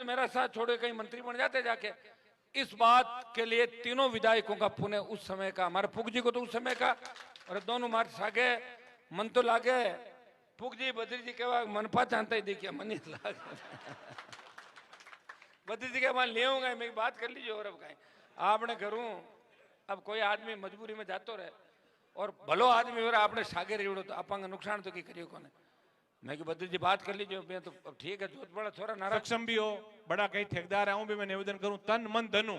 मेरा साथ छोड़े कहीं मंत्री बन जाते जाके। इस बात के लिए तीनों विधायकों का पुण्य उस समय का, हमारे पुग जी को तो उस समय का, और दोनों मार सागे मन तो लागे। पुग जी बद्री जी के बाद मनपा जानता ही देखिए मन ही लागे। बद्री जी के बाद ले होंगे, मैं बात कर लीजिए। और अब कहीं आपने करूं, अब कोई आदमी मजबूरी में जातो रहे और भलो आदमी हो रहा आपने सागे रेवड़ो तो आपका नुकसान तो की करियो कोने। मैं कि बद्री जी बात कर लीजिए। मैं तो अब ठीक है, जो बड़ा छोरा नाराज सक्षम भी हो, बड़ा कई ठेकेदार है, भी मैं निवेदन करूं तन मन धनु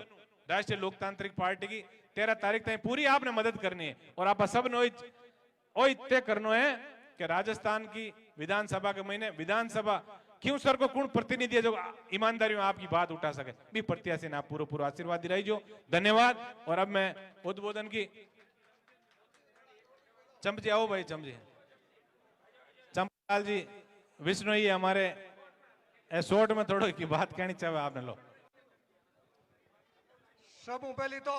राष्ट्रीय लोकतांत्रिक पार्टी की 13 तारीख तक पूरी आपने मदद करनी है। और आप सब ने तय करना है कि राजस्थान की विधानसभा के महीने विधानसभा क्यों सर को कौन प्रतिनिधि है जो ईमानदारी में आपकी बात उठा सके, भी प्रत्याशी ने आप पूरा आशीर्वाद दिलाई जो। धन्यवाद। और अब मैं उद्बोधन की चमची आओ भाई, चमची चंपालाल जी विष्णु ही हमारे शॉर्ट में थोड़ा की बात कहनी चाहिए आपने लो। सब पहली तो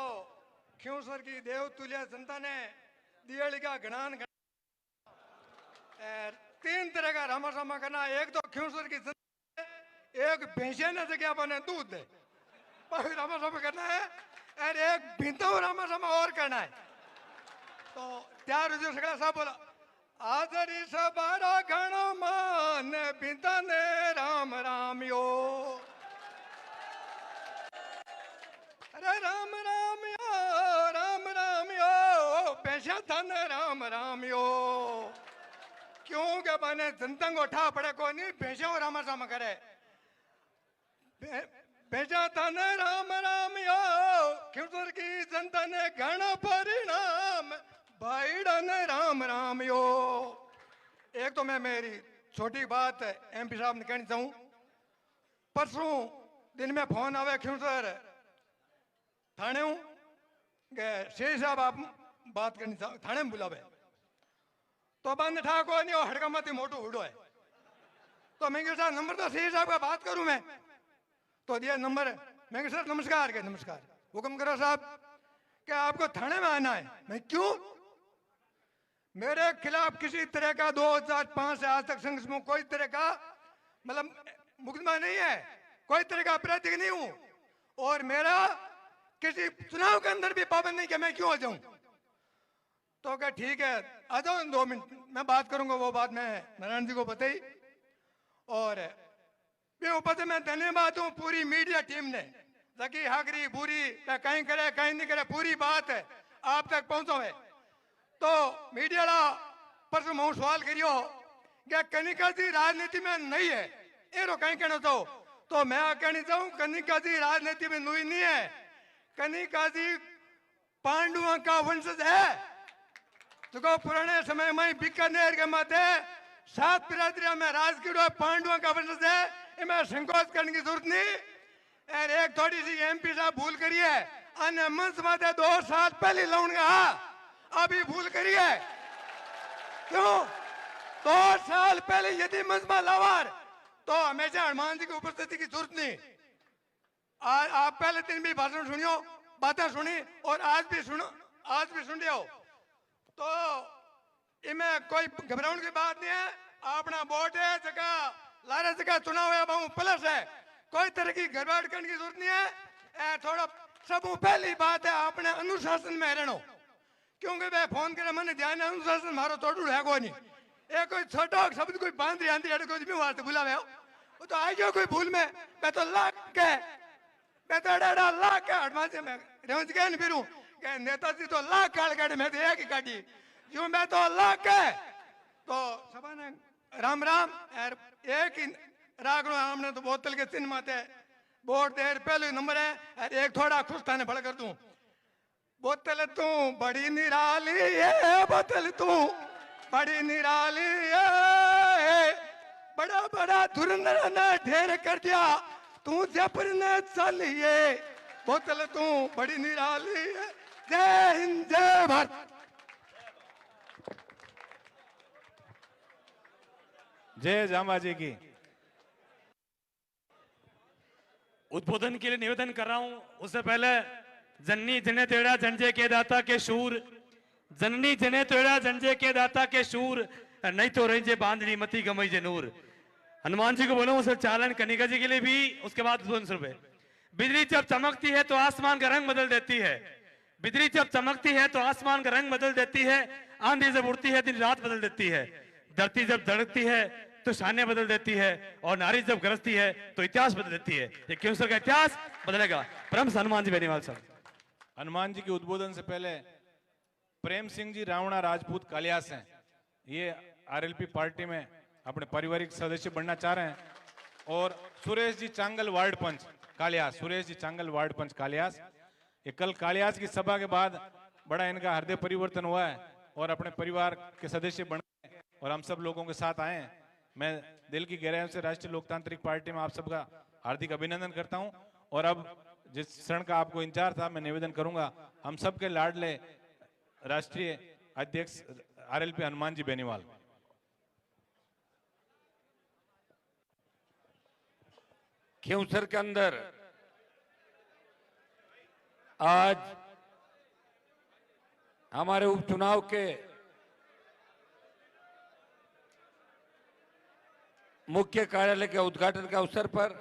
क्यों सर की देव तुल्य जनता ने दिवाली का घनान 3 तरह का रामासामा करना। एक तो क्यों सर की जनता, एक भैंसे ने जगह बने दूध दे रामासामा करना है, और एक भिंतो रामासामा और करना है। तो त्यार जो सगला साहब बोला आदरी सबारा घण मान बिंदा ने राम राम यो, अरे राम राम यो राम राम यो, पैसा धन राम राम यो। क्यों के बने जनता को उठा पड़े को नहीं भेजो रामा राम करे, भेजा धन राम राम यो। क्यों की जनता ने घण परिणाम भाईडन राम राम यो। एक तो मैं मेरी छोटी बात एमपी साहब ने कहनी चाहूं। परसों दिन में फोन आवे क्यों सर थाने हूं के शेष साहब आप बात करनी थाने में बुलावे, तो बंद ठाको नहीं हो हड़का मत मोटू उड़ो है। तो मैं सर नंबर तो शेष साहब का बात करूं मैं, तो दिया नंबर। मैं सर नमस्कार के नमस्कार, हुक्म करो साहब क्या आपको थाने में आना है। मैं क्यों, मेरे खिलाफ किसी तरह का 2005 से आज तक संघर्ष में कोई तरह का मतलब मुकदमा नहीं है, कोई तरह का अपराधी नहीं हूं, और मेरा किसी चुनाव के अंदर भी पाबंद नहीं कि मैं क्यों आ जाऊं। तो क्या ठीक है आ जाओ 2 मिनट मैं बात करूंगा, वो बात मैं नारायण जी को बताई। और ऊपर मैं धन्यवाद हूं पूरी मीडिया टीम ने, जकी हाकरी बुरी कहीं करे कहीं नहीं करे, पूरी बात है आप तक पहुंचो है। तो मीडिया परसों मैं सवाल करियो क्या कनिका जी राजनीति में नहीं है, एरो कहीं कहना चाहो तो मैं कहनी चाहूं कनिका जी राजनीति में नुई नहीं है। कनिका जी पांडुओं का वंशज है, जो पुराने समय में बीकानेर के माथे 7 बिरादरिया में राज किया पांडुओं का वंशज है, इनमें संकोच करने की जरूरत नहीं। और एक थोड़ी सी एमपी साहब भूल करिए, अन्य मंच माथे 2 साल पहले लाऊंगा अभी भूल करिए। क्यों 2 साल पहले यदि मंजमा लावार तो हमेशा हनुमान जी की उपस्थिति की जरूरत नहीं। आप पहले दिन भी भाषण सुनियो, बातें सुनी और आज भी सुन रहे हो, तो इनमें कोई घबराने की बात नहीं है। अपना वोट है जगह लारे जगह चुनाव है बहु प्लस है, कोई तरह की गड़बड़ करने की जरूरत नहीं है। थोड़ा सब पहली बात है अपने अनुशासन में रहना, क्योंकि वे फोन करे मैंने ध्यान अनुशासन मारो तोड़ू है को नहीं, एक कोई छोटा शब्द कोई बांध रही आंधी कोई भी वास्ते बुलावे वो तो आ गयो कोई भूल में, मैं तो लाख के मैं तो डाड़ा लाख के हटवान से मैं रेवंज के नहीं फिरूं के नेताजी तो लाख काल काटे, मैं तो एक ही काटी यूं मैं तो लाख के। तो सभा ने राम राम यार एक ही रागणो हमने तो बोतल के चिन्ह माते वोट देर पहले नंबर है यार, एक थोड़ा खुश थाने भड़ कर दूं बोतल तू बड़ी निराली है, बोतल तू बड़ी निराली है, बड़ा बड़ा धुरंधर ने ढेर कर दिया तू जबर ने चलिए, बोतल तू बड़ी निराली है। जय हिंद जय भारत। जय जामा जी की। उद्बोधन के लिए निवेदन कर रहा हूं, उससे पहले जननी जने तेड़ा जनजे के दाता के शूर, जननी जने तेड़ा जनजे के दाता के शूर, नहीं तो रंजे बांधनी मती गमई जे नूर। हनुमान जी को बोलूं सर चालन कनिका जी के लिए भी, उसके बाद 200 रुपए। बिजली जब चमकती है तो आसमान का रंग बदल देती है, बिजली जब चमकती है तो आसमान का रंग बदल देती है, आंधी जब उड़ती है दिन रात बदल देती है, धरती जब धड़कती है तो शानें बदल देती है, और नारी जब गरजती है तो इतिहास बदल देती है। ये क्योंसर का इतिहास बदलेगा। परम हनुमान जी बेनीवाल साहब। हनुमान जी के उद्बोधन से पहले प्रेम सिंह जी रावणा राजपूत कालियास हैं, ये आरएलपी पार्टी में अपने पारिवारिक सदस्य बनना चाह रहे हैं। और सुरेश जी चांगल वार्ड पंच कालियास, सुरेश जी चांगल वार्ड पंच कालियास, ये कल कालियास की सभा के बाद बड़ा इनका हृदय परिवर्तन हुआ है और अपने परिवार के सदस्य बन गए और हम सब लोगों के साथ आए हैं। मैं दिल की गहराइयों से राष्ट्रीय लोकतांत्रिक पार्टी में आप सबका हार्दिक अभिनंदन करता हूं। और अब जिस क्षण का आपको इंतजार था, मैं निवेदन करूंगा हम सबके लाडले राष्ट्रीय अध्यक्ष आरएलपी हनुमान जी बेनीवाल। खिंवसर के अंदर आज हमारे उपचुनाव के मुख्य कार्यालय के उद्घाटन के अवसर पर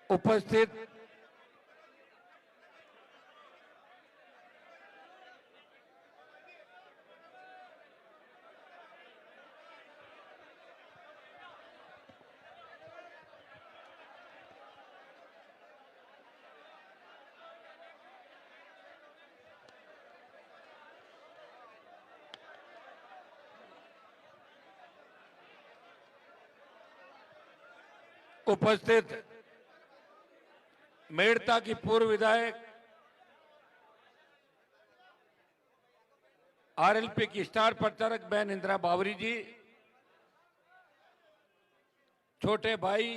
उपस्थित मेड़ता की पूर्व विधायक, आरएलपी की स्टार प्रचारक बहन इंदिरा बावरी जी, छोटे भाई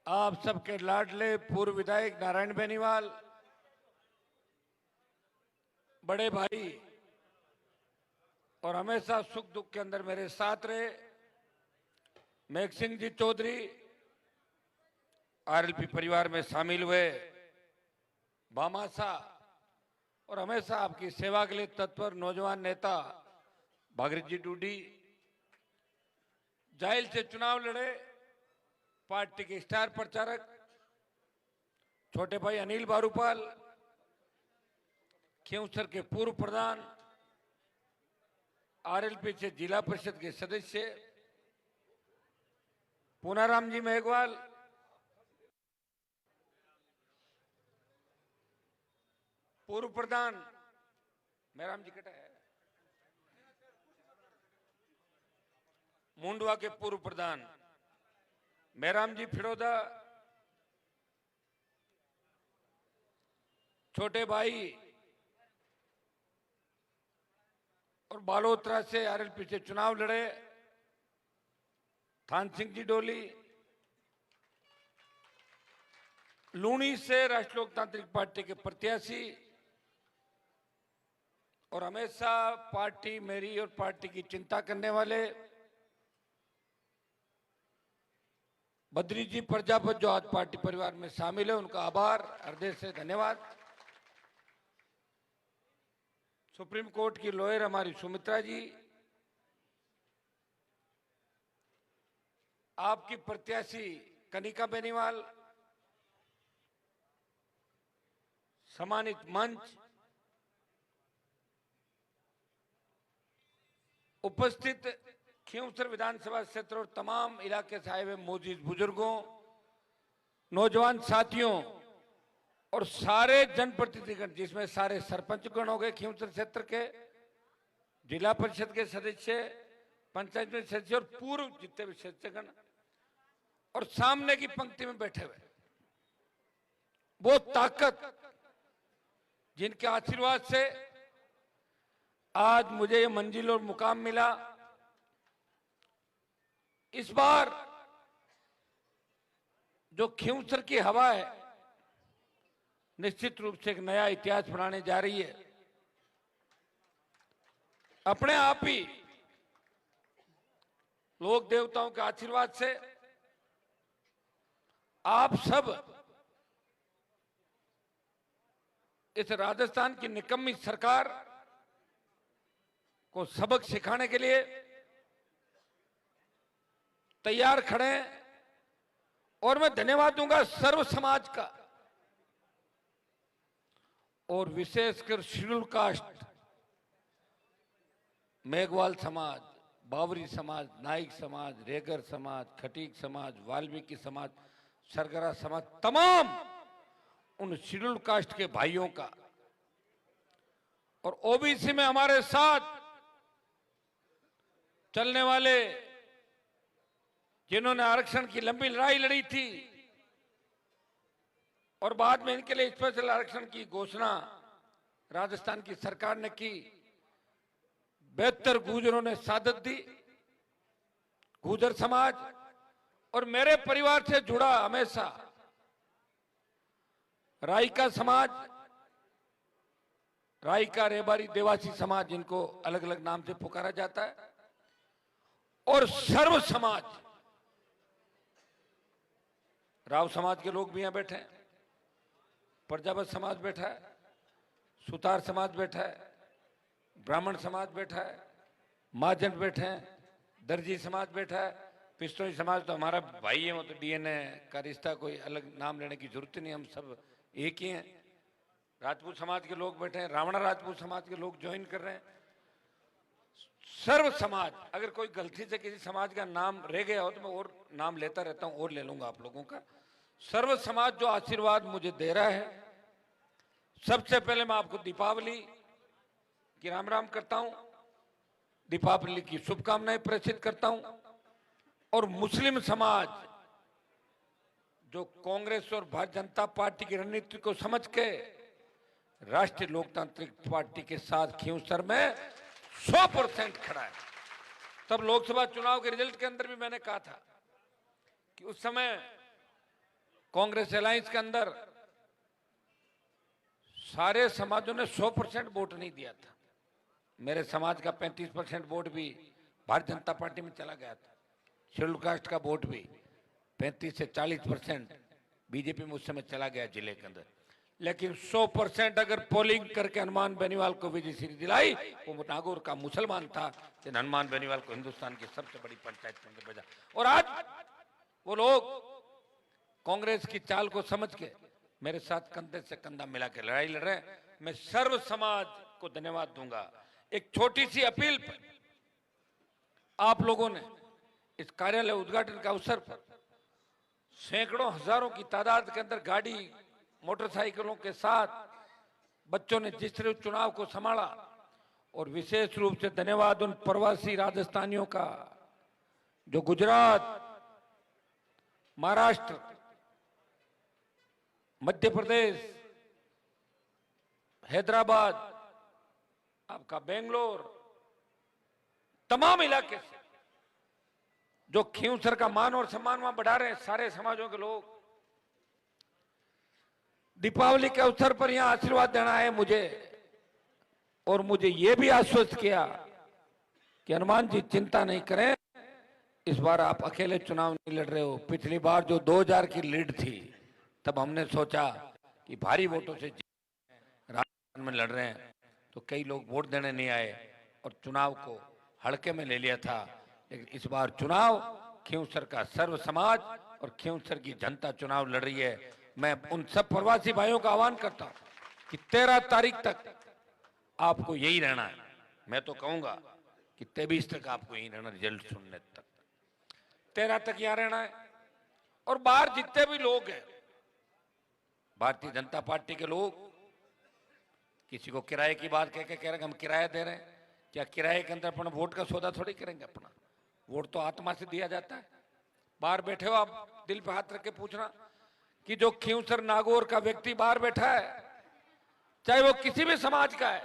आप सबके लाडले पूर्व विधायक नारायण बेनीवाल, बड़े भाई और हमेशा सुख दुख के अंदर मेरे साथ रहे मेघ सिंह जी चौधरी, आरएलपी परिवार में शामिल हुए भामासा और हमेशा आपकी सेवा के लिए तत्पर नौजवान नेता भागीरथ जी डूडी, जाहिल से चुनाव लड़े पार्टी के स्टार प्रचारक छोटे भाई अनिल बारूपाल, खिंवसर के पूर्व प्रधान, आरएलपी से जिला परिषद के सदस्य पूनाराम जी मेघवाल, पूर्व प्रधान मेहराम जी कटा है, मुंडवा के पूर्व प्रधान मेहराम जी फिरोदा, छोटे भाई और बालोतरा से आरएलपी से चुनाव लड़े थान सिंह जी डोली, लूणी से राष्ट्रीय लोकतांत्रिक पार्टी के प्रत्याशी और हमेशा पार्टी मेरी और पार्टी की चिंता करने वाले बद्री जी प्रजापत जो आज पार्टी परिवार में शामिल है, उनका आभार, हृदय से धन्यवाद। सुप्रीम कोर्ट की लॉयर हमारी सुमित्रा जी, आपकी प्रत्याशी कनिका बेनीवाल, सम्मानित मंच, उपस्थित खिंवसर विधानसभा क्षेत्र और तमाम इलाके से आए हुए मौजूद बुजुर्गों, नौजवान साथियों और सारे जनप्रतिनिधिगण, जिसमें सारे सरपंचगण हो गए खिंवसर क्षेत्र के, जिला परिषद के सदस्य, पंचायत में सदस्य और पूर्व जितने भी सदस्यगण और सामने की पंक्ति में बैठे हुए वो ताकत जिनके आशीर्वाद से आज मुझे ये मंजिल और मुकाम मिला। इस बार जो खिंवसर की हवा है निश्चित रूप से एक नया इतिहास बनाने जा रही है। अपने आप ही लोक देवताओं के आशीर्वाद से आप सब इस राजस्थान की निकम्मी सरकार को सबक सिखाने के लिए तैयार खड़े हैं। और मैं धन्यवाद दूंगा सर्व समाज का, और विशेषकर शेड्यूल कास्ट, मेघवाल समाज, बावरी समाज, नाइक समाज, रेगर समाज, खटीक समाज, वाल्मीकि समाज, सरगरा समाज, तमाम उन शेड्यूल कास्ट के भाइयों का, और ओबीसी में हमारे साथ चलने वाले जिन्होंने आरक्षण की लंबी लड़ाई लड़ी थी और बाद में इनके लिए स्पेशल आरक्षण की घोषणा राजस्थान की सरकार ने की। 72 गुर्जरों ने सादत दी, गुर्जर समाज, और मेरे परिवार से जुड़ा हमेशा राइका समाज, राइका, रेबारी, देवासी समाज, जिनको अलग अलग नाम से पुकारा जाता है, और सर्व समाज। राव समाज के लोग भी यहां बैठे हैं, प्रजापत समाज बैठा है, सुतार समाज बैठा है, ब्राह्मण समाज बैठा है, महाजन बैठे हैं, दर्जी समाज बैठा है, पिस्तौली समाज तो हमारा भाई है, वो तो डीएनए का रिश्ता, कोई अलग नाम लेने की जरूरत नहीं, हम सब एक ही हैं। राजपूत समाज के लोग बैठे हैं, रावणा राजपूत समाज के लोग ज्वाइन कर रहे हैं। सर्व समाज, अगर कोई गलती से किसी समाज का नाम रह गया हो तो मैं और नाम लेता रहता हूं, और ले लूंगा आप लोगों का। सर्व समाज जो आशीर्वाद मुझे दे रहा है, सबसे पहले मैं आपको दीपावली की राम राम करता हूं, दीपावली की शुभकामनाएं प्रेषित करता हूं। और मुस्लिम समाज जो कांग्रेस और भारतीय जनता पार्टी की रणनीति को समझ के राष्ट्रीय लोकतांत्रिक पार्टी के साथ खींवसर में 100% खड़ा है। तब लोकसभा चुनाव के रिजल्ट के अंदर भी मैंने कहा था कि उस समय कांग्रेस अलायंस के अंदर सारे समाजों ने 100% वोट नहीं दिया था। मेरे समाज का 35% वोट भी भारतीय जनता पार्टी में चला गया था। शेड्यूल कास्ट का वोट भी 35 से 40% बीजेपी में उस समय चला गया जिले के अंदर। लेकिन 100% अगर पोलिंग करके हनुमान बेनीवाल को विजय श्री दिलाई, वो नागौर का मुसलमान था, लेकिन हनुमान बेनीवाल को हिंदुस्तान की सबसे बड़ी पंचायत के अंदर भेजा। और आज वो लोग कांग्रेस की चाल को समझ के मेरे साथ कंधे से कंधा मिला के लड़ाई लड़ रहे हैं। मैं सर्व समाज को धन्यवाद दूंगा। एक छोटी सी अपील पर आप लोगों ने इस कार्यालय उद्घाटन के अवसर पर सैकड़ों हजारों की तादाद के अंदर गाड़ी मोटरसाइकिलों के साथ बच्चों ने जिस तरह चुनाव को संभाला, और विशेष रूप से धन्यवाद उन प्रवासी राजस्थानियों का जो गुजरात, महाराष्ट्र, मध्य प्रदेश, हैदराबाद, आपका बेंगलोर, तमाम इलाके से जो खींवसर का मान और सम्मान वहां बढ़ा रहे हैं। सारे समाजों के लोग दीपावली के अवसर पर यहां आशीर्वाद देना है मुझे, और मुझे यह भी आश्वस्त किया कि हनुमान जी चिंता नहीं करें, इस बार आप अकेले चुनाव नहीं लड़ रहे हो। पिछली बार जो 2000 की लीड थी, तब हमने सोचा कि भारी वोटों से राजस्थान में लड़ रहे हैं, तो कई लोग वोट देने नहीं आए और चुनाव को हल्के में ले लिया था। लेकिन इस बार चुनाव खींवसर का सर्व समाज और खींवसर की जनता चुनाव लड़ रही है। मैं उन सब प्रवासी भाइयों का आह्वान करता हूं कि 13 तारीख तक आपको यही रहना है। मैं तो कहूंगा कि 23 तक आपको यही रहना, रिजल्ट सुनने तक। 13 तक यहां रहना है। और बाहर जितने भी लोग हैं, भारतीय जनता पार्टी के लोग, किसी को किराए की बात कह के कह रहे हैं हम किराया दे रहे हैं, क्या किराए के अंदर अपना वोट का सौदा थोड़ी करेंगे? अपना वोट तो आत्मा से दिया जाता है। बाहर बैठे हो आप, दिल पे हाथ रख के पूछना कि जो खींवसर नागौर का व्यक्ति बाहर बैठा है, चाहे वो किसी भी समाज का है,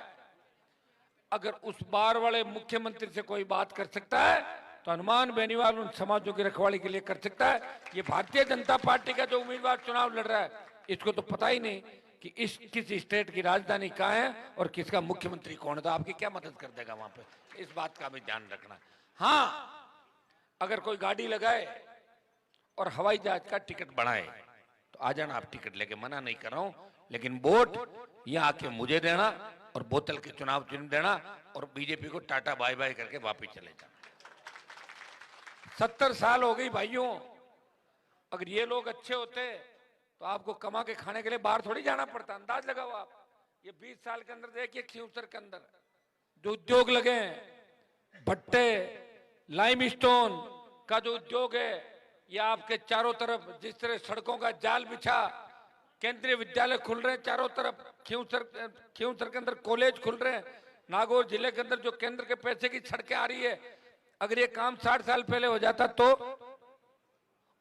अगर उस बार वाले मुख्यमंत्री से कोई बात कर सकता है तो हनुमान बेनीवाल उन समाजों की रखवाली के लिए कर सकता है। ये भारतीय जनता पार्टी का जो उम्मीदवार चुनाव लड़ रहा है, इसको तो पता ही नहीं कि किस स्टेट की राजधानी कहाँ है और किसका मुख्यमंत्री कौन है, तो आपकी क्या मदद कर देगा वहां पे? इस बात का भी ध्यान रखना। हाँ, अगर कोई गाड़ी लगाए और हवाई जहाज का टिकट बढ़ाए तो आ जाना आप टिकट लेके, मना नहीं कर रहा हूं, लेकिन वोट यहाँ आके मुझे देना और बोतल के चुनाव चिन्ह देना और बीजेपी को टाटा बाय बाय करके वापिस चले जाना। 70 साल हो गई भाइयों। अगर ये लोग अच्छे होते तो आपको कमा के खाने के लिए बाहर थोड़ी जाना पड़ता। अंदाज लगाओ आप, ये 20 साल के अंदर देखिए खियूसर के अंदर जो उद्योग लगे हैं, भट्टे, लाइमस्टोन का जो उद्योग है, या आपके चारों तरफ जिस तरह सड़कों का जाल बिछा, केंद्रीय विद्यालय खुल रहे हैं चारों तरफ, खियूसर के अंदर कॉलेज खुल रहे हैं, नागौर जिले के अंदर जो केंद्र के पैसे की सड़कें आ रही है। अगर ये काम 60 साल पहले हो जाता तो,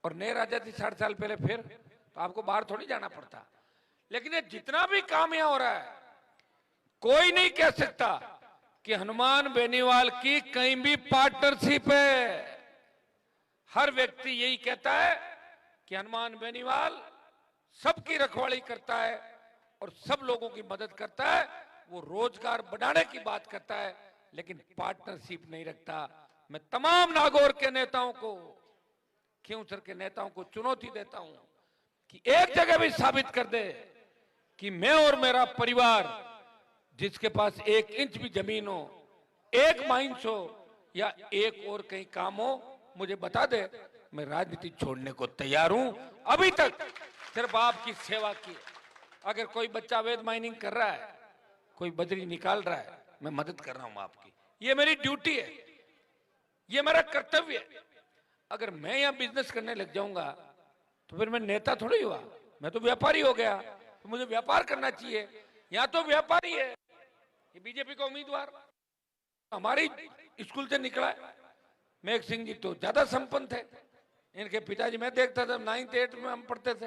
और नहर आ जाती 60 साल पहले, फिर तो आपको बाहर थोड़ी जाना पड़ता। लेकिन ये जितना भी काम यहाँ हो रहा है, कोई नहीं कह सकता कि हनुमान बेनीवाल की कहीं भी पार्टनरशिप है। हर व्यक्ति यही कहता है कि हनुमान बेनीवाल सबकी रखवाली करता है और सब लोगों की मदद करता है, वो रोजगार बढ़ाने की बात करता है, लेकिन पार्टनरशिप नहीं रखता। मैं तमाम नागौर के नेताओं को, खियूसर के नेताओं को चुनौती देता हूं कि एक जगह भी साबित कर दे कि मैं और मेरा परिवार, जिसके पास 1 इंच भी जमीन हो, 1 माइंस हो, या एक और कहीं काम हो, मुझे बता दे। मैं राजनीति छोड़ने को तैयार हूं। अभी तक सिर्फ आपकी सेवा की। अगर कोई बच्चा अवैध माइनिंग कर रहा है, कोई बजरी निकाल रहा है, मैं मदद कर रहा हूं आपकी। ये मेरी ड्यूटी है, ये मेरा कर्तव्य है। अगर मैं यहां बिजनेस करने लग जाऊंगा तो फिर मैं नेता थोड़ी हुआ, मैं तो व्यापारी हो गया। तो मुझे व्यापार करना चाहिए। यहां तो व्यापारी है, ये बीजेपी का उम्मीदवार हमारे स्कूल से निकला है। मेघ सिंह जी तो ज्यादा संपन्न थे। इनके पिताजी, मैं देखता था 9th 8th में हम पढ़ते थे,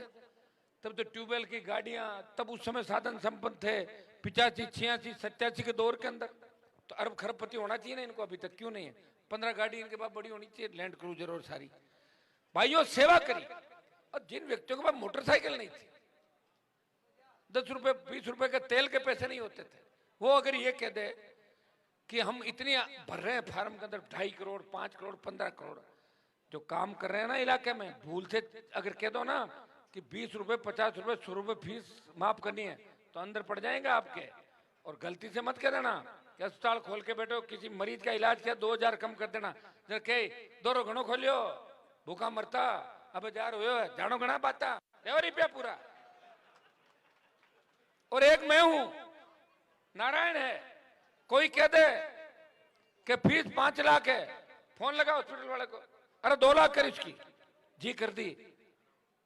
तब तो ट्यूबवेल की गाड़ियां, तब उस समय साधन संपन्न थे। 85, 86, 87 के दौर के अंदर तो अरब खरबपति होना चाहिए ना इनको, अभी तक क्यों नहीं है? 15 गाड़ी इनके पास बड़ी होनी चाहिए, लैंड क्रूजर और सारी। भाइयों सेवा करी। और जिन व्यक्तियों के पास मोटरसाइकिल नहीं थी, 10 रुपए 20 रुपए के तेल के पैसे नहीं होते थे, वो अगर ये कह दे कि हम इतनी भर रहे हैं फार्म के अंदर 2.5 करोड़, 5 करोड़, 15 करोड़, जो काम कर रहे हैं ना इलाके में, भूल से अगर कह दो ना कि 20 रुपए, 50 रुपए, 100 रुपए फीस माफ करनी है, तो अंदर पड़ जाएंगे आपके। और गलती से मत कह देना कि अस्पताल खोल के बैठो, किसी मरीज का इलाज किया 2000 कम कर देना, जब कहे 2 घणो खोलियो भूखा मरता, अब 1000 हुए जानो घना पाता, 1 रुपया पूरा। और एक मैं हूं, नारायण है, कोई कह दे कि फीस 5 लाख है, फोन लगा हॉस्पिटल वाले को, अरे 2 लाख कर इसकी, जी कर दी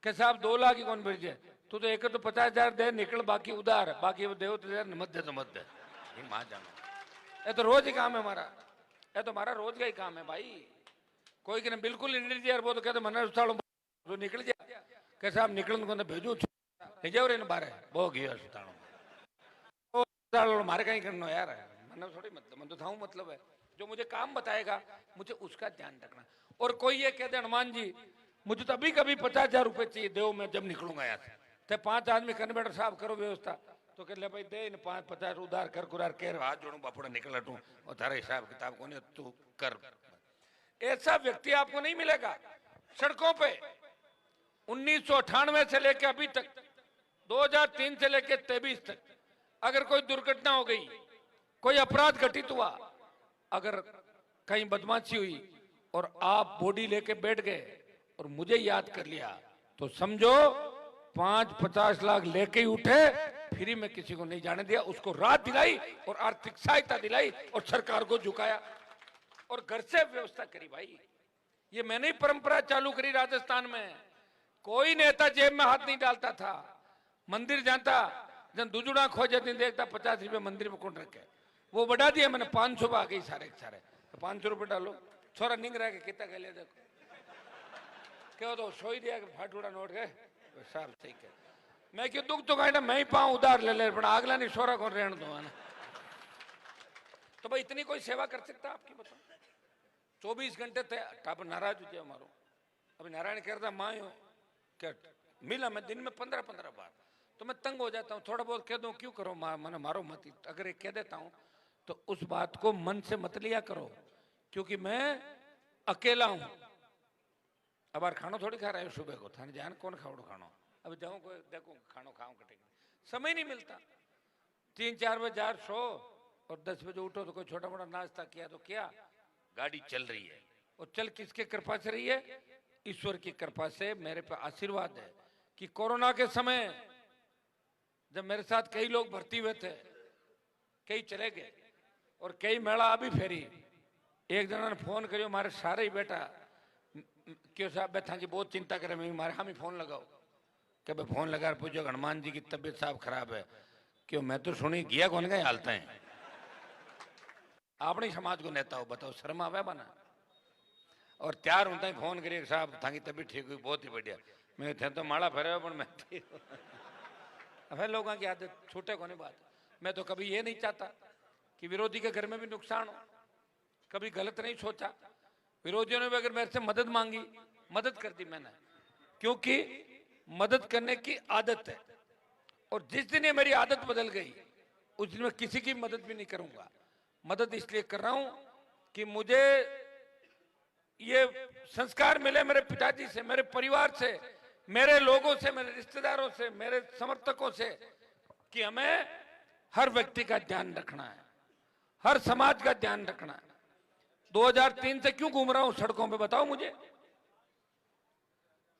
कि साहब 2 लाख ही कौन भेजे, तू तो एक तो 50,000 दे, निकल बाकी उधार, बाकी वो देव तो मत दे तो मत दे। मां जानो, ये तो रोज ही काम है हमारा, ये तो हमारा रोज का ही काम है भाई। कोई कहना बिल्कुल नहीं दिया, वो तो कहते मन अस्पताल जो निकल जाए कि साहब निकलन को भेजू ले जाओ रे बारे वो गयो अस्पताल मारे कहीं करना यार, मन थोड़ी मतलब, मन तो था मतलब है जो मुझे काम बताएगा मुझे उसका ध्यान रखना। और कोई ये कहते हनुमान जी मुझे तो अभी कभी 50,000 रुपए चाहिए, देव मैं जब निकलूंगा यहाँ से, तो 5 आदमी करने बैठो साहब करो व्यवस्था, तो कह ले भाई दे इन 5-50 उधार कर कुरार कह हाथ जोड़ू बापुड़ा निकल हटू और तारा हिसाब किताब को नहीं तू कर। ऐसा व्यक्ति आपको नहीं मिलेगा सड़कों पे। 1998 से लेकर अभी तक, 2003 से लेकर 23 तक, अगर कोई दुर्घटना हो गई, कोई अपराध घटित हुआ, अगर कहीं बदमाशी हुई और आप बॉडी लेके बैठ गए और मुझे याद कर लिया, तो समझो 5-50 लाख लेके ही उठे, फ्री में किसी को नहीं जाने दिया, उसको राहत दिलाई और आर्थिक सहायता दिलाई और सरकार को झुकाया और घर से व्यवस्था करी। भाई ये मैंने ही परंपरा चालू करी राजस्थान में। कोई नेता जेब में हाथ नहीं डालता था, मंदिर जाता जब दुजुड़ा खो जाती देखता 50 रुपए मंदिर में कौन रखे, वो बढ़ा दिया मैंने 500 आ गई सारे सारे, तो 500 रुपए डालो, छोरा निंग रहा के कितना कह लिया देखो क्या तो सो ही दिया फाटूड़ा नोट गए साहब ठीक है। मैं क्यों दुख तो कहना मैं ही पाऊं उधार ले ले, अगला नहीं सोरा कौन रहने दो है ना। तो भाई इतनी कोई सेवा कर सकता आपकी बताओ? 24 घंटे थे टाप नाराज हो जाए हमारो। अभी नारायण कहता माँ क्या मिला मैं दिन में 15-15 बार, तो मैं तंग हो जाता हूँ, थोड़ा बहुत कह दूं क्यों करो मैंने मारो मत, अगर एक कह देता हूँ तो उस बात को मन से मत लिया करो, क्योंकि मैं अकेला हूं। अब यार खानो थोड़ी खा रहे हो सुबह को, थाने जान कौन खाओ खानो, अब जाऊं को देखो खानो खाऊं कटेगा, समय नहीं मिलता। 3-4 बजे जार सो और 10 बजे उठो तो कोई छोटा मोटा नाश्ता किया तो किया, गाड़ी चल रही है, और चल किसके कृपा से रही है? ईश्वर की कृपा से मेरे पे आशीर्वाद है कि कोरोना के समय जब मेरे साथ कई लोग भर्ती हुए थे, कई चले गए और कई मेला अभी फेरी, एक जना ने फोन करियो मारे सारे ही बेटा क्यों साहब बैठा की बहुत चिंता करे, मैं मारे हम ही फोन लगाओ कि भाई फोन लगा पूछो हनुमान जी की तबीयत साहब खराब है क्यों? मैं तो सुनी गया कौन गए हालत है अपनी समाज को नेता हो, बताओ शर्म आवे बना? और त्यार होता है फोन करिए साहब थाकी तबीयत ठीक हुई, बहुत ही बढ़िया। मैं थे तो माड़ा फेरे पर मैं अब लोगों की आदत छूटे को नहीं बात। मैं तो कभी ये नहीं चाहता कि विरोधी के घर में भी नुकसान हो, कभी गलत नहीं सोचा। विरोधियों ने भी अगर मेरे से मदद मांगी, मदद कर दी मैंने, क्योंकि मदद करने की आदत है। और जिस दिन ये मेरी आदत बदल गई उस दिन मैं किसी की मदद भी नहीं करूंगा। मदद इसलिए कर रहा हूं कि मुझे ये संस्कार मिले मेरे पिताजी से, मेरे परिवार से, मेरे लोगों से, मेरे रिश्तेदारों से, मेरे समर्थकों से कि हमें हर व्यक्ति का ध्यान रखना है, हर समाज का ध्यान रखना है। 2003 से क्यों घूम रहा हूं सड़कों पे बताओ मुझे?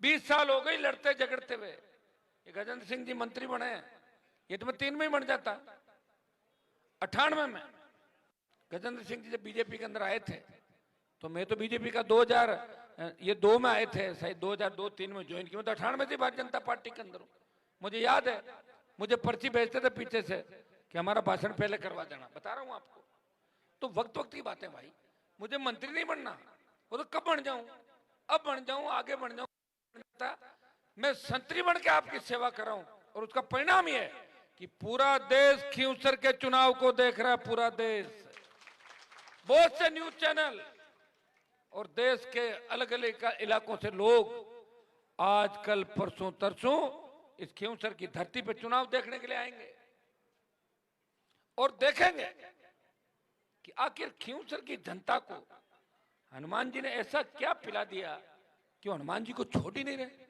20 साल हो गए लड़ते झगड़ते हुए। ये गजेंद्र सिंह जी मंत्री बने हैं, ये तो मैं 3 में ही बन जाता। 98 में गजेंद्र सिंह जी जब बीजेपी के अंदर आए थे तो मैं तो बीजेपी का 2 में आए थे, शायद 2002-3 में ज्वाइन किया। तो 98 से भारतीय जनता पार्टी के अंदर हूं। मुझे याद है मुझे पर्ची भेजते थे पीछे से कि हमारा भाषण पहले करवा देना। बता रहा हूं आपको, तो वक्त वक्त की बातें भाई। मुझे मंत्री नहीं बनना, वो तो कब बन जाऊं, अब बन जाऊं, आगे बन जाऊं। मैं संतरी बन के आपकी सेवा कर रहा हूं और उसका परिणाम ये है कि पूरा देश खींवसर के चुनाव को देख रहा है। पूरा देश, बहुत से न्यूज चैनल और देश के अलग अलग इलाकों से लोग आज कल परसों तरसों इस खींवसर की धरती पे चुनाव देखने के लिए आएंगे और देखेंगे कि आखिर खींवसर की जनता को हनुमान जी ने ऐसा क्या पिला दिया कि हनुमान जी को छोड़ ही नहीं रहे।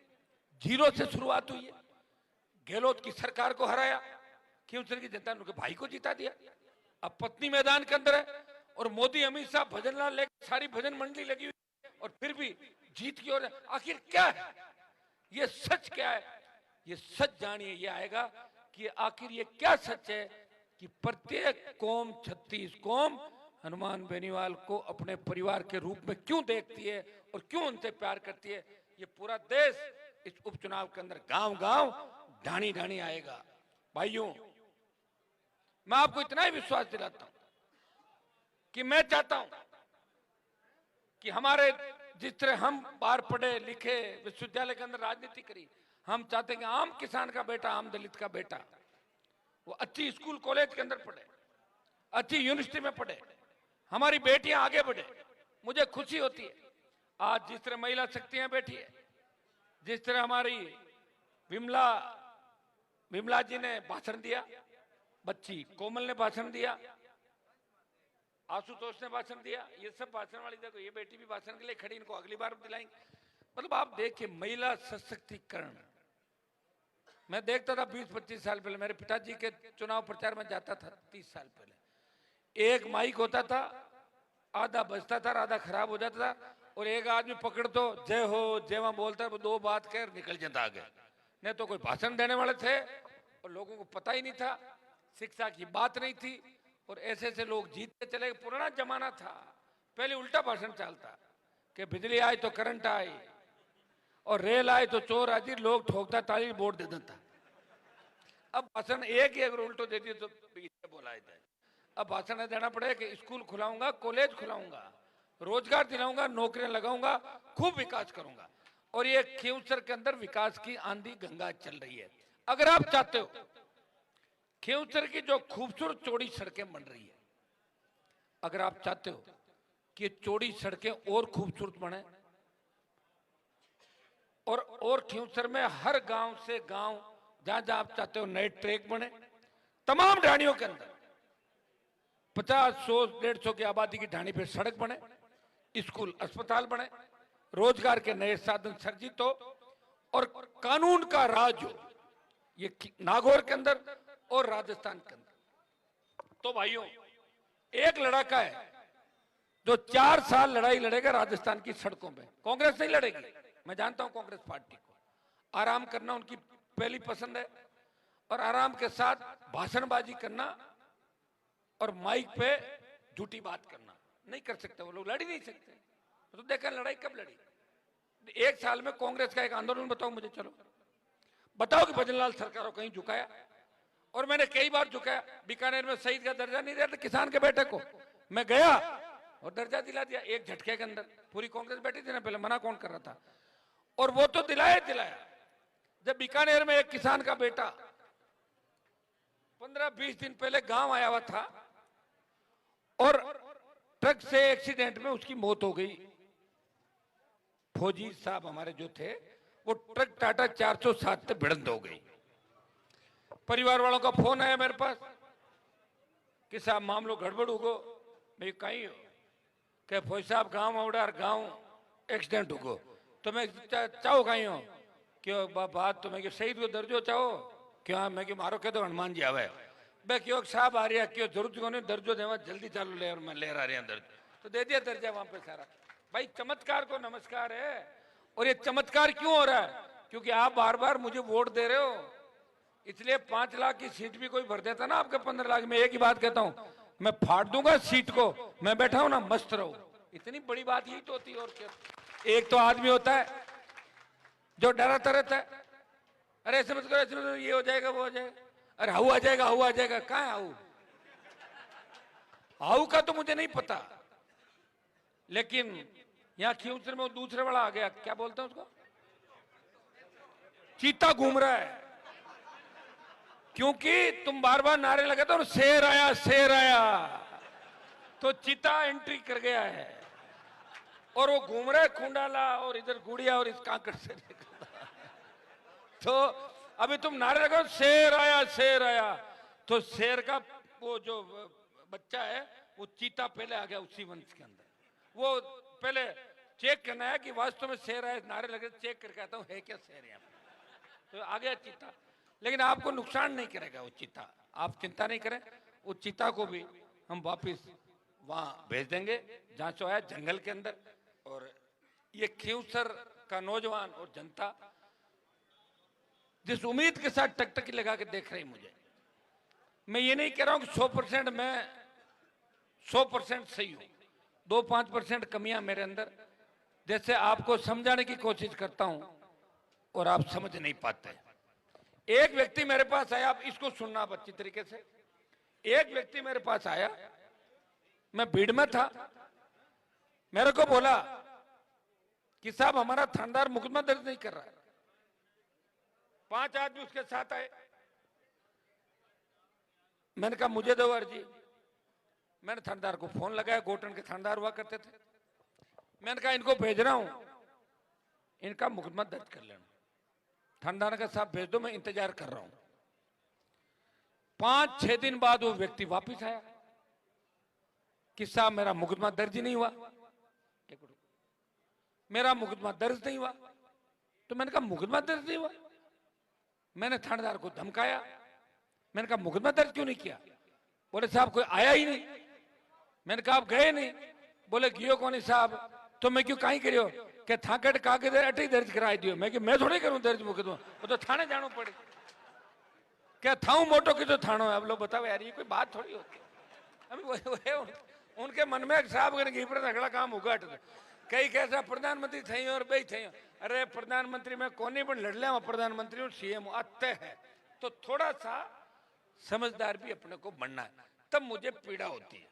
0 से शुरुआत हुई है, गहलोत की सरकार को हराया, खींवसर की जनता ने उनके भाई को जिता दिया। अब पत्नी मैदान के अंदर है और मोदी अमित शाह भजन लाल लेकर सारी भजन मंडली लगी हुई है और फिर भी जीत की ओर है। आखिर क्या है ये सच? क्या है ये सच? जानिए ये आएगा कि आखिर ये क्या सच है कि प्रत्येक कौम, 36 कौम हनुमान बेनीवाल को अपने परिवार के रूप में क्यों देखती है और क्यों उनसे प्यार करती है। ये पूरा देश इस उपचुनाव के अंदर गांव गांव ढाणी ढाणी आएगा। भाइयों, मैं आपको इतना ही विश्वास दिलाता हूं कि मैं चाहता हूं कि हमारे जिस तरह हम बाहर पढ़े लिखे विश्वविद्यालय के अंदर राजनीति करी, हम चाहते हैं कि आम किसान का बेटा, आम दलित का बेटा वो अच्छी स्कूल कॉलेज के अंदर पढ़े, अच्छी यूनिवर्सिटी में पढ़े, हमारी बेटियां आगे बढ़े। मुझे खुशी होती है आज जिस तरह महिला शक्तियां बैठी है, जिस तरह हमारी विमला जी ने भाषण दिया, बच्ची कोमल ने भाषण दिया, आशुतोष ने भाषण दिया, ये सब भाषण वाली देखो, ये बेटी भी भाषण के लिए खड़ी, इनको अगली बार दिलाएंगे। मतलब आप देखिए महिला सशक्तिकरण। मैं देखता था 20-25 साल पहले, मेरे पिताजी के चुनाव प्रचार में जाता था 30 साल पहले, एक माइक होता था, आधा बजता था, आधा खराब हो जाता था और एक आदमी पकड़ तो जय हो जय मां बोलता है, 2 बात कर निकल जाता आगे। नहीं तो कोई भाषण देने वाले थे और लोगों को पता ही नहीं था, शिक्षा की बात नहीं थी और ऐसे ऐसे लोग जीतते चले। पुराना जमाना था, पहले उल्टा भाषण चलता कि बिजली आई तो करंट आई और रेल आए तो चोर हाजिर, लोग ठोकता ताली वोट दे देता। अब भाषण एक ही अगर उल्टो दे दिए तो बोला जाए। अब भाषण देना पड़े कि स्कूल खुलाऊंगा, कॉलेज खुलाऊंगा, रोजगार दिलाऊंगा, नौकरियां लगाऊंगा, खूब विकास करूंगा। और ये खींवसर के अंदर विकास की आंधी गंगा चल रही है। अगर आप चाहते हो खींवसर की जो खूबसूरत चौड़ी सड़कें बन रही है, अगर आप चाहते हो कि चौड़ी सड़कें और खूबसूरत बने और खींवसर में हर गांव से गांव जहां जहां आप चाहते हो नए ट्रैक बने, तमाम ढाणियों के अंदर 50, 100, 150 की आबादी की ढाणी पे सड़क बने, स्कूल अस्पताल बने, रोजगार के नए साधन सर्जित हो और कानून का राज हो, ये नागौर के अंदर और राजस्थान के अंदर। तो भाइयों, एक लड़ाका है जो 4 साल लड़ाई लड़ेगा राजस्थान की सड़कों पे, कांग्रेस नहीं लड़ेगी। मैं जानता हूं कांग्रेस पार्टी को, आराम करना उनकी पहली पसंद है, और आराम के साथ भाषणबाजी करना और माइक पे झूठी बात करना नहीं कर सकते वो लोग, लड़ ही नहीं सकते। तो देखा लड़ाई कब लड़ी? 1 साल में कांग्रेस का एक आंदोलन बताओ मुझे, चलो बताओ कि भजनलाल सरकार को कहीं झुकाया? और मैंने कई बार झुकाया। बीकानेर में शहीद का दर्जा नहीं दिया था किसान के बेटे को, मैं गया और दर्जा दिला दिया एक झटके के अंदर। पूरी कांग्रेस बैठी थी ना, पहले मना कौन कर रहा था? और वो तो दिलाया। जब बीकानेर में एक किसान का बेटा 15-20 दिन पहले गांव आया हुआ था और ट्रक से एक्सीडेंट में उसकी मौत हो गई। फौजी साहब हमारे जो थे, वो ट्रक टाटा 407 से भिड़ंत हो गई। परिवार वालों का फोन आया मेरे पास कि साहब मामलो गड़बड़ हो गो। मैं कहीं हो क्या? फौजी साहब गांव उड़ार गांव एक्सीडेंट हो गो। तो मैं चाहो कहीं हो क्यों बात? तो मैं शहीद को दर्जो चाहो क्यों? मैं क्यों मारो के तो हनुमान जी आवे मैं क्यों साहब आ रही है क्यों? जरूरत को नहीं दर्जो देवा, जल्दी चालू ले, और मैं ले रहा रहा दर्ज तो दे दिया दर्जा वहां पे सारा। भाई चमत्कार को नमस्कार है। और ये चमत्कार क्यों हो रहा है? क्योंकि आप बार बार मुझे वोट दे रहे हो, इसलिए 5 लाख की सीट भी कोई भर देता ना आपके 15 लाख में। एक ही बात कहता हूं, मैं फाड़ दूंगा सीट को, मैं बैठा हूं ना, मस्त रहो। इतनी बड़ी बात यही तो होती है। और क्या? एक तो आदमी होता है जो डराता रहता है, अरे ऐसे मत करो, ऐसे मत करो, ये हो जाएगा वो हो जाएगा, अरे हाउ आ जाएगा हाउ आ जाएगा। कहाँ है हाउ? हाउ का तो मुझे नहीं पता, लेकिन यहां खींवसर में दूसरे वाला आ गया, क्या बोलते हैं उसको, चीता घूम रहा है। क्योंकि तुम बार बार नारे लगाते हो शेर आया शेर आया, तो चीता एंट्री कर गया है और वो घूम रहा है खुंडाला और इधर गुड़िया और इस कांकड़ से तो अभी तुम नारे लगाओ शेर आया, तो शेर का वो जो बच्चा है वो चीता पहले आ गया उसी वंश के अंदर। वो पहले चेक करना है कि वास्तव में शेर आया, नारे लगे चेक करके आता हूँ है क्या शेर यहाँ पे, तो आ गया चीता। लेकिन आपको नुकसान नहीं करेगा वो चीता, आप चिंता नहीं करें। वो चीता को भी हम वापिस वहां भेज देंगे जहां से आया, जंगल के अंदर। और ये खींवसर का नौजवान और जनता जिस उम्मीद के साथ टकटकी लगा के देख रही मुझे, मैं ये नहीं कह रहा हूं कि 100% मैं 100% सही हूं, 2-5% कमियां मेरे अंदर, जैसे आपको समझाने की कोशिश करता हूं और आप समझ नहीं पाते। एक व्यक्ति मेरे पास आया, आप इसको सुनना आप अच्छी तरीके से। एक व्यक्ति मेरे पास आया, मैं भीड़ में था, मेरे को बोला कि साहब हमारा थानेदार मुकदमा दर्ज नहीं कर रहा है। 5 आदमी उसके साथ आए। मैंने कहा मुझे दो अर्जी। मैंने थानेदार को फोन लगाया, गोटन के थानेदार हुआ करते थे। मैंने कहा इनको भेज रहा हूं, इनका मुकदमा दर्ज कर लेना। थानेदार का साहब भेज दो, मैं इंतजार कर रहा हूं। 5-6 दिन बाद वो व्यक्ति वापस आया कि साहब मेरा मुकदमा दर्ज ही नहीं हुआ, मेरा मुकदमा दर्ज नहीं हुआ। तो मैंने कहा मुकदमा दर्ज नहीं हुआ? मैंने थानेदार को धमकाया, मैंने कहा मुकदमा दर्ज क्यों नहीं किया? बोले साहब कोई आया ही नहीं। मैंने कहा आप गए नहीं? बोले गियो कौन साहब? तो मैं क्यों कहीं करियो कि थाकट कागज अटे दर्ज कराई दियो। मैं थोड़ी करूं दर्ज मुकदमा, वो तो थाने जानो पड़े। क्या थाऊ मोटो की तो थानो है। अब लोग बताओ यार, ये कोई बात थोड़ी होती। अभी उनके मन में साहब अगला काम होगा। कई कैसा प्रधानमंत्री थे और बे थे, अरे प्रधानमंत्री में कोनी पण लड़ लिया, प्रधानमंत्री और सीएम आते हैं, तो थोड़ा सा समझदार भी अपने को बनना है। तब मुझे पीड़ा होती है।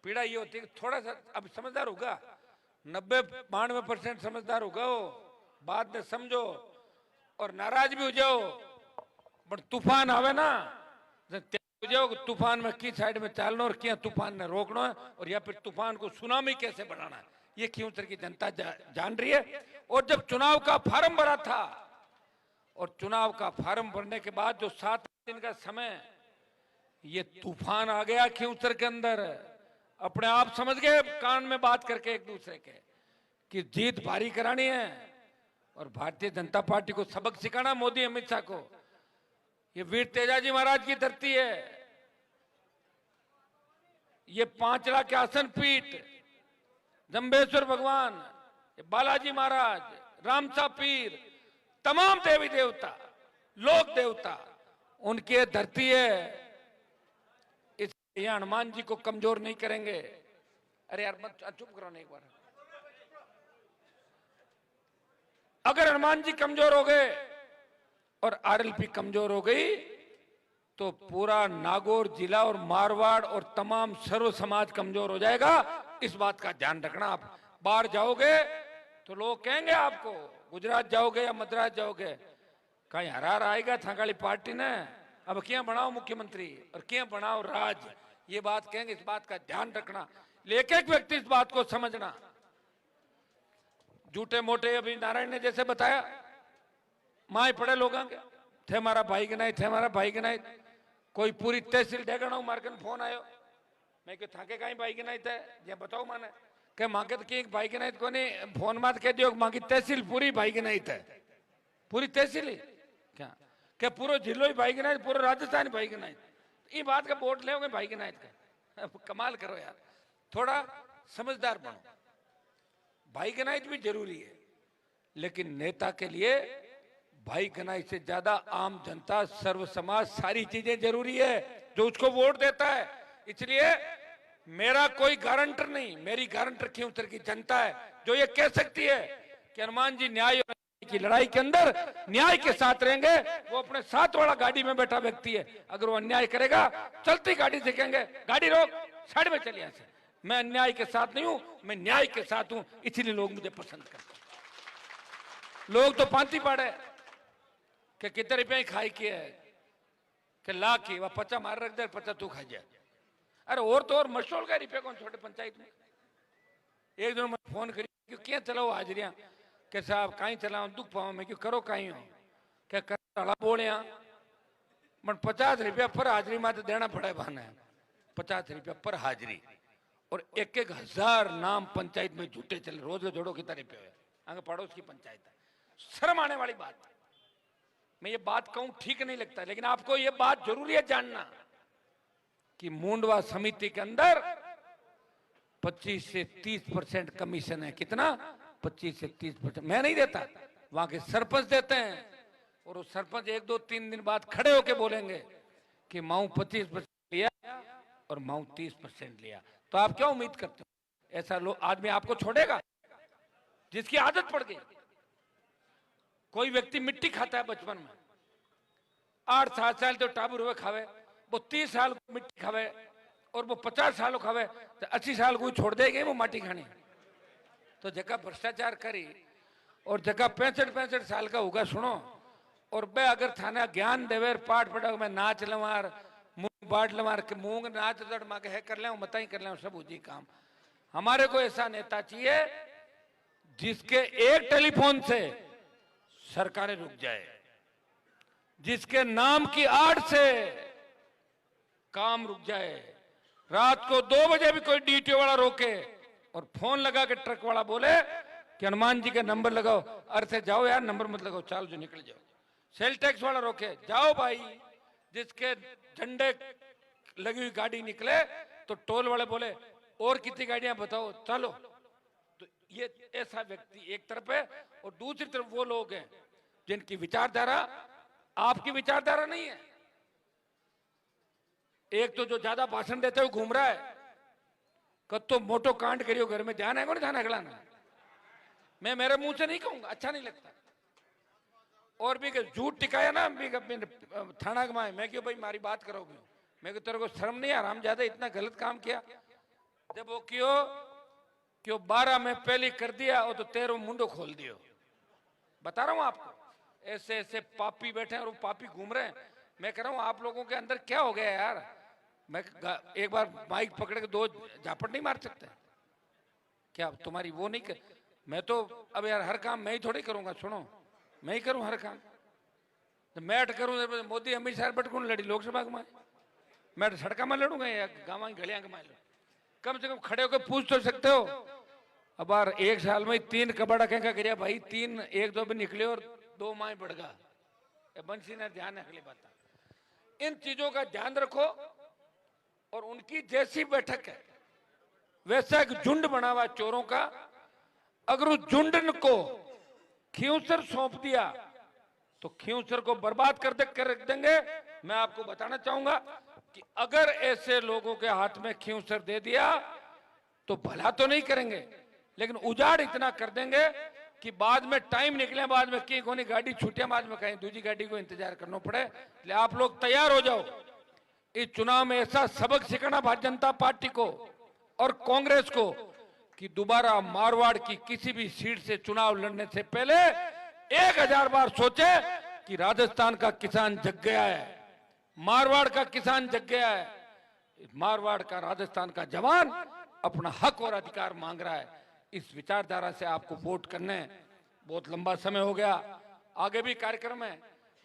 पीड़ा ये होती है कि थोड़ा सा अब समझदार होगा, 90-92% समझदार होगा वो, बात में समझो और नाराज भी हो जाओ, बट तूफान आवे ना, हो जाओ तूफान में की साइड में चलना और क्या तूफान ने रोकना है, और या फिर तूफान को सुनामी कैसे बनाना है, ये खींवसर की जनता जान रही है। और जब चुनाव का फार्म भरा था, और चुनाव का फार्म भरने के बाद जो 7 दिन का समय, ये तूफान आ गया खींवसर के अंदर। अपने आप समझ गए कान में बात करके एक दूसरे के कि जीत भारी करानी है और भारतीय जनता पार्टी को सबक सिखाना, मोदी अमित शाह को। ये वीर तेजाजी महाराज की धरती है, ये 5 लाख के आसन पीठ, जम्बेश्वर भगवान, बालाजी महाराज, रामसा पीर, तमाम देवी देवता, लोक देवता, उनकी ये धरती है। इसलिए हनुमान जी को कमजोर नहीं करेंगे। अरे यार मत चुप करो ना एक बार। अगर हनुमान जी कमजोर हो गए और आरएलपी कमजोर हो गई तो पूरा नागौर जिला और मारवाड़ और तमाम सर्व समाज कमजोर हो जाएगा। इस बात का ध्यान रखना। आप बाहर जाओगे तो लोग कहेंगे आपको, गुजरात जाओगे या मद्रास जाओगे, कहीं हरार आएगा थांगाली पार्टी ने, अब क्या बनाओ मुख्यमंत्री और क्या बनाओ राज, ये बात कहेंगे। इस बात का ध्यान रखना। एक एक व्यक्ति इस बात को समझना। झूठे मोटे अभी नारायण ने जैसे बताया, माए पड़े लोग थे हमारा भाई के नहीं थे हमारा भाई के नहीं, कोई पूरी तहसील डेगणो मार्कन फोन आयो, मैं क्यों थाके कहीं भाई के नहीं थे, ये बताओ माने के मांगे तो कि भाई के नहीं को नहीं फोन मत कह दियो मांगी तहसील पूरी भाई के नहीं थे, पूरी तहसील ही क्या क्या पूरा जिलो ही भाई के नहीं, पूरा राजस्थान भाई के नहीं। ये बात का वोट ले भाई के नहीं का, कमाल करो यार, थोड़ा समझदार बनो। भाई गनाइत भी जरूरी है, लेकिन नेता के लिए भाई गनाइत से ज्यादा आम जनता, सर्व समाज, सारी चीजें जरूरी है जो उसको वोट देता है। इसलिए मेरा कोई गारंटर नहीं, मेरी गारंटर खींवसर की जनता है जो ये कह सकती है कि हनुमान जी न्याय और की लड़ाई के अंदर न्याय के साथ रहेंगे। वो अपने साथ वाला गाड़ी में बैठा व्यक्ति है, अगर वो अन्याय करेगा चलती गाड़ी से कहेंगे गाड़ी रोक, साइड में चलिए ऐसे। मैं अन्याय के साथ नहीं हूं, मैं न्याय के साथ हूं, इसलिए लोग मुझे पसंद करते हैं। लोग तो पांति पाड़े कि कितने रुपये ही खाई की है कि ला की वह 50 मार रख दे, 50 तू खा जाए। अरे और तो और मशहूर का रुपये कौन छोटे पंचायत में। एक दिन मैं फोन करी क्यों क्या चलाओ हाजरियां के साहब कहीं चलाओ दुख पाओ, मैं क्यों करो कहीं हो क्या कर बोले मन 50 रुपया पर हाजरी में तो देना पड़े बहाना, 50 रुपया पर हाजरी और 1,000 नाम पंचायत में झूठे चले, रोज के जोड़ो की तरह पे आगे पड़ोस की पंचायत है। शर्म आने वाली बात है। मैं ये बात कहूं ठीक नहीं लगता, लेकिन आपको ये बात जरूरी है जानना कि मुंडवा समिति के अंदर 25 से 30% कमीशन है। कितना? 25 से 30%। मैं नहीं देता, वहां के सरपंच देते हैं और वो सरपंच 1, 2, 3 दिन बाद खड़े होके बोलेंगे कि माऊ 25% लिया और माऊ 30% लिया। तो आप क्या उम्मीद करते हो ऐसा लोग आदमी आपको छोड़ेगा जिसकी आदत पड़ गई? कोई व्यक्ति मिट्टी खाता है बचपन में, 8-7 साल तो टाबू रुपए खावे, वो 30 साल को मिट्टी खावे और वो 50 साल खावे तो 80 साल को छोड़ देगी वो माटी खानी। तो जगह भ्रष्टाचार करी और जगह 65 साल का होगा सुनो, और बे अगर थाना ज्ञान देवे पाठ पढ़ा मैं नाच लवार मूंग बांट लवार के मूंग नाच दड़ मांगे है कर ले मत ही कर ले सब उजी काम। हमारे को ऐसा नेता चाहिए जिसके एक टेलीफोन से सरकारें रुक जाए, जिसके नाम की आड़ से काम रुक जाए। रात को 2 बजे भी कोई डीटीओ वाला रोके और फोन लगा के ट्रक वाला बोले कि हनुमान जी का नंबर लगाओ, अरे से जाओ यार नंबर मत लगाओ, चाल जो निकल जाओ। सेल टैक्स वाला रोके, जाओ भाई, जिसके झंडे लगी हुई गाड़ी निकले तो टोल वाले बोले और कितनी गाड़ियां बताओ चलो। तो ये ऐसा व्यक्ति एक तरफ है और दूसरी तरफ वो लोग हैं जिनकी विचारधारा आपकी विचारधारा नहीं है। एक तो जो ज्यादा भाषण देते हुए घूम रहा है, कद तो मोटो कांड करियो घर में, ध्यान है को नहीं ध्यान अगला ना, मैं मेरे मुंह से नहीं कहूंगा, अच्छा नहीं लगता। और भी झूठ टिकाया ना भी थाना कमाए, मैं क्यों भाई मारी बात करोगे, मैं तेरे को शर्म नहीं आ रहा, हम ज्यादा इतना गलत काम किया जब वो क्यों 12 में पहले कर दिया और तो 13 मुंडो खोल दियो। बता रहा हूं आपको, ऐसे ऐसे पापी बैठे हैं और वो पापी घूम रहे हैं। मैं कह रहा हूं आप लोगों के अंदर क्या हो गया यार, मैं एक बार माइक पकड़ के 2 झापट नहीं मार सकते क्या? तुम्हारी वो नहीं कर, मैं तो अब यार हर काम मैं ही थोड़ी करूंगा, सुनो मैं ही करूं हर काम, तो मैं करूं मोदी अमित शाह बट कौन लड़ी लोकसभा में, मैं सड़का में लड़ूंगा या गाँव की गलियां में? कम से कम खड़े होकर पूछ तो सकते हो। अब यार 1 साल में 3 कबाड़ा क्या करिया भाई, 3 1-2 भी निकले और 2 माए बढ़ गया, बंसी ने ध्यान अगली बात। इन चीजों का ध्यान रखो और उनकी जैसी बैठक है वैसा एक झुंड बना हुआ चोरों का। अगर उस झुंड को खींवसर सौंप दिया तो खींवसर को बर्बाद कर रख देंगे। मैं आपको बताना चाहूंगा कि अगर ऐसे लोगों के हाथ में खींवसर दे दिया तो भला तो नहीं करेंगे, लेकिन उजाड़ इतना कर देंगे कि बाद में टाइम निकले, बाद में की कोनी गाड़ी छूटे, बाद में कहीं दूसरी गाड़ी को इंतजार करना पड़े। इसलिए आप लोग तैयार हो जाओ। इस चुनाव में ऐसा सबक सिखाना भारतीय जनता पार्टी को और कांग्रेस को कि दोबारा मारवाड़ की किसी भी सीट से चुनाव लड़ने से पहले 1000 बार सोचे कि राजस्थान का किसान जग गया है, मारवाड़ का किसान जग गया है, मारवाड़ का राजस्थान का जवान अपना हक और अधिकार मांग रहा है। इस विचारधारा से आपको वोट करने। बहुत लंबा समय हो गया, आगे भी कार्यक्रम है,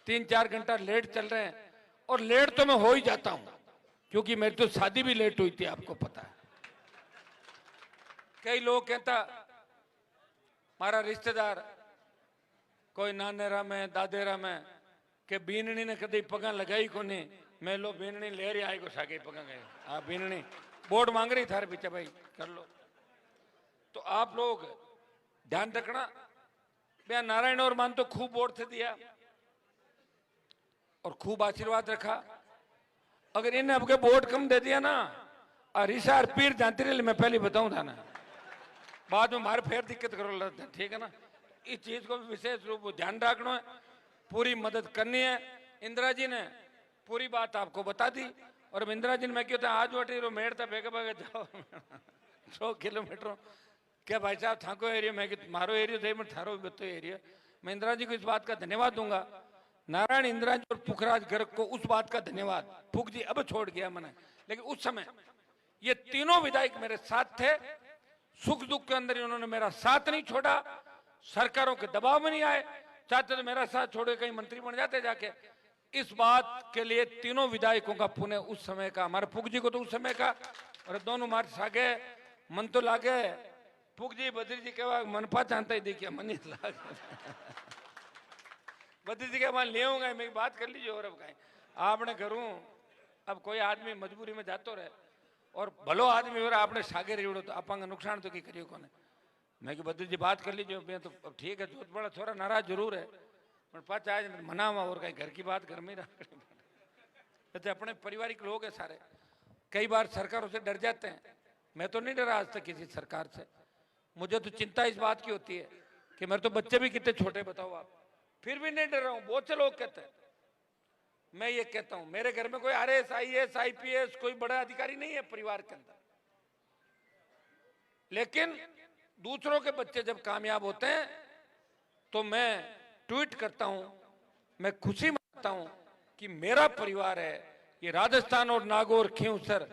3-4 घंटा लेट चल रहे हैं, और लेट तो मैं हो ही जाता हूं क्योंकि मेरी तो शादी भी लेट हुई थी, आपको पता है। कई लोग कहता हमारा रिश्तेदार कोई नानेरा में दादेरा में के बीननी ने कभी पगा लगाई को नहीं, मैं लो बीननी ले रही आई को सागे पगा गए। हाँ बीननी बोर्ड मांग रही थारे पीछे, भाई कर लो। तो आप लोग ध्यान रखना। भैया नारायण और मान तो खूब वोट से दिया और खूब आशीर्वाद रखा। अगर इन्हें अब के वोट कम दे दिया ना, रिसार पीर जानती रही, मैं पहले बताऊं था ना, बाद में मारे फिर दिक्कत करो, ठीक है ना। इस चीज को विशेष रूप से ध्यान रखना है, पूरी मदद करनी है। इंदिरा जी ने पूरी बात आपको बता दी, और अब इंदिरा जी ने मैं क्यों था आज वोटी रो मेड़ था बेगे बेगे जाओ 100 किलोमीटर क्या भाई साहब थाको एरिया में मारो एरिया थे, मैं थारो बतो एरिया। मैं इंदिरा जी को इस बात का धन्यवाद दूंगा। नारायण इंदिरा जी और पुखराज गर्ग को उस बात का धन्यवाद। फूक जी अब छोड़ गया मैंने, लेकिन उस समय ये तीनों विधायक मेरे साथ थे, सुख दुख के अंदर उन्होंने मेरा साथ नहीं छोड़ा, सरकारों के दबाव में नहीं आए। चाहते तो मेरा साथ छोड़े कहीं मंत्री बन जाते जाके। इस बात के लिए तीनों विधायकों का पुण्य उस समय का, हमारे फूक जी को तो उस समय का, और दोनों मार्च सागे मन तो लागे। फूक जी बद्री जी के मनपा चाहता ही देखिए मन ही लागे बद्री जी के मान ले आऊंगा, मैं बात कर लीजिए। और अब कहीं आपने करूं, अब कोई आदमी मजबूरी में जातो रहे और भलो आदमी हो रहा आपने सागे रेवड़ो तो आप नुकसान तो की करियो कोने। मैं कि बद्री जी बात कर लीजिए। मैं तो अब ठीक है, जोत बड़ा छोरा नाराज जरूर है, पर पाच आज मना हुआ और कहीं घर की बात घर में रहा। अपने पारिवारिक लोग हैं सारे, कई बार सरकारों से डर जाते हैं। मैं तो नहीं डरा आज तक किसी सरकार से। मुझे तो चिंता इस बात की होती है कि मेरे तो बच्चे भी कितने छोटे बताओ आप, फिर भी नहीं डर रहा हूं। बहुत से लोग कहते हैं, मैं ये कहता हूं मेरे घर में कोई RS IAS IPS कोई बड़ा अधिकारी नहीं है परिवार के अंदर, लेकिन दूसरों के बच्चे जब कामयाब होते हैं तो मैं ट्वीट करता हूं, मैं खुशी मनाता हूं कि मेरा परिवार है ये, राजस्थान और नागौर खींवसर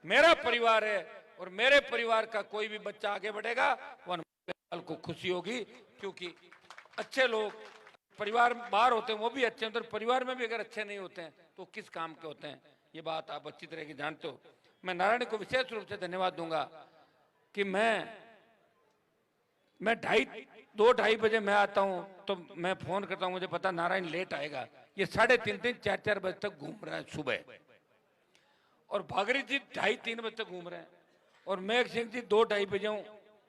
मेरा परिवार है, और मेरे परिवार का कोई भी बच्चा आगे बढ़ेगा वो को खुशी होगी। क्योंकि अच्छे लोग परिवार बाहर होते हैं वो भी अच्छे हैं, परिवार में भी अगर अच्छे नहीं होते हैं तो किस काम के होते हैं, ये बात आप अच्छी तरह की जानते हो। मैं नारायण को विशेष रूप से धन्यवाद दूंगा कि मैं 2-2:30 बजे मैं आता हूं तो मैं फोन करता हूं, मुझे पता नारायण लेट आएगा। ये 3:30 4-4 बजे तक घूम रहा है सुबह, और भागरी जी 2:30-3 बजे तक घूम रहे हैं, और मेघ सिंह जी 2-2:30 बजे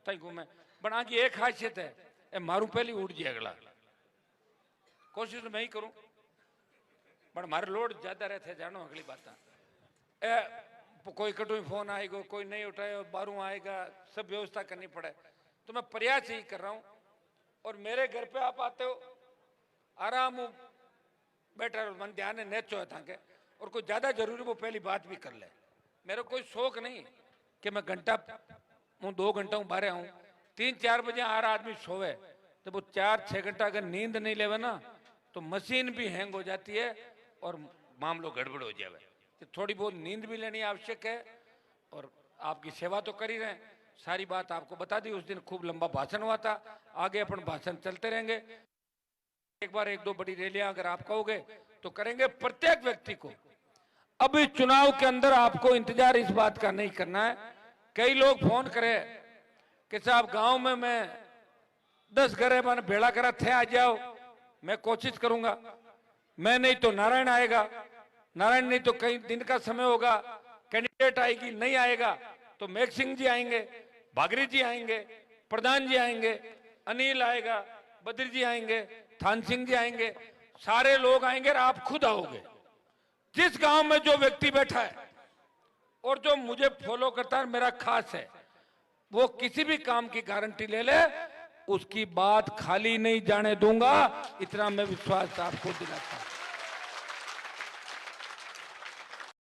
तक घूमे। बना की एक खासियत है, मारू पहले उठ जाए अगला, कोशिश तो मैं ही करूं, पर हमारे लोड ज्यादा रहते जानो अगली बात। कोई कटुई फोन आएगा, कोई नहीं उठाए, बारू आएगा, सब व्यवस्था करनी पड़े, तो मैं प्रयास यही कर रहा हूं। और मेरे घर पे आप आते हो, आराम बैठा रहो, मन ध्यान है नेचो है था के, और कोई ज्यादा जरूरी वो पहली बात भी कर ले। मेरा कोई शौक नहीं कि मैं घंटा 2 घंटा बाहर आऊं। 3-4 बजे आ रहा आदमी सोवे तो वो 4-6 घंटा अगर नींद नहीं लेवे ना तो मशीन भी हैंग हो जाती है और मामलो गड़बड़ हो जाए। तो थोड़ी बहुत नींद भी लेनी आवश्यक है, और आपकी सेवा तो कर ही रहे हैं। सारी बात आपको बता दी। उस दिन खूब लंबा भाषण हुआ था, आगे अपन भाषण चलते रहेंगे। एक बार 1-2 बड़ी रैलियां अगर आप कहोगे तो करेंगे प्रत्येक व्यक्ति को। अब इस चुनाव के अंदर आपको इंतजार इस बात का नहीं करना है। कई लोग फोन करे कि साहब गांव में मैं 10 घरे मैंने भेड़ा करा थे, आ जाओ। मैं कोशिश करूंगा, मैं नहीं तो नारायण आएगा, नारायण नहीं तो कई दिन का समय होगा, कैंडिडेट आएगी नहीं आएगा, तो मेघ सिंह जी आएंगे, भागरी जी आएंगे, प्रधान जी आएंगे, अनिल आएगा, बद्री जी आएंगे, थान सिंह जी आएंगे, सारे लोग आएंगे और आप खुद आओगे। जिस गांव में जो व्यक्ति बैठा है और जो मुझे फॉलो करता है, मेरा खास है, वो किसी भी काम की गारंटी ले ले, उसकी बात खाली नहीं जाने दूंगा, इतना मैं विश्वास आपको दिलाता हूं।